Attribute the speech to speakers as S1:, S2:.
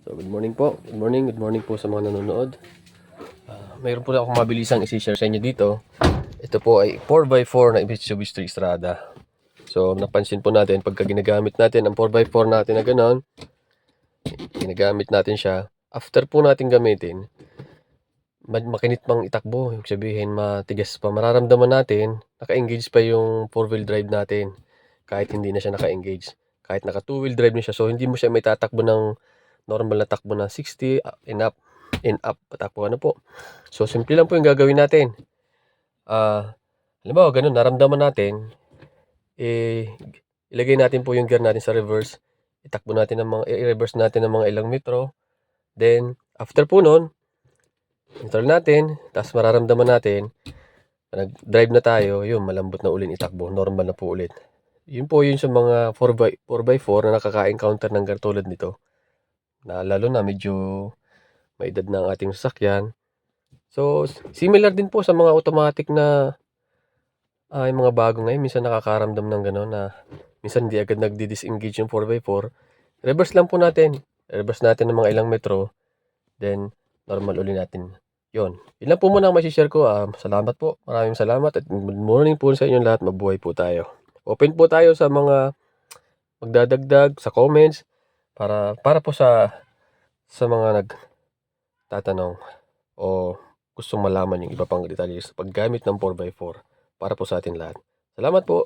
S1: So, good morning po. Good morning po sa mga nanonood. Mayroon po akong mabilisang isi-share sa inyo dito. Ito po ay 4x4 na Mitsubishi Strada. So, napansin po natin, pagka ginagamit natin ang 4x4 natin na gano'n, ginagamit natin siya, after po natin gamitin, makinit pang itakbo. Yung sabihin, matigas pa. Mararamdaman natin, naka-engage pa yung 4-wheel drive natin. Kahit hindi na siya naka-engage. Kahit naka 2-wheel drive na siya. So, hindi mo siya may tatakbo ng normal na takbo na 60 in up patakbo ano po. So simple lang po yung gagawin natin. Halimbawa ganun naramdaman natin, ilagay natin po yung gear natin sa reverse. Itakbo natin ng mga i-reverse natin ng mga ilang metro. Then after po nun, neutral natin, tapos mararamdaman natin nag-drive na tayo, yun malambot na ulit itakbo, normal na po ulit. Yun po yun sa mga 4x4 na nakaka-encounter ng katulad nito. Na lalo na medyo may edad na ang ating sasakyan. So, similar din po sa mga automatic na yung mga bago ngayon. Minsan nakakaramdam ng gano'n na minsan hindi agad nagdi-disengage yung 4x4. Reverse lang po natin. Reverse natin ng mga ilang metro. Then, normal uli natin. Yun. Yun lang po muna ang share ko. Salamat po. Maraming salamat. At good morning po sa inyong lahat. Mabuhay po tayo. Open po tayo sa mga magdadagdag sa comments para po sa mga nagtatanong o gustong malaman yung iba pang detalye sa paggamit ng 4x4 para po sa atin lahat. Salamat po!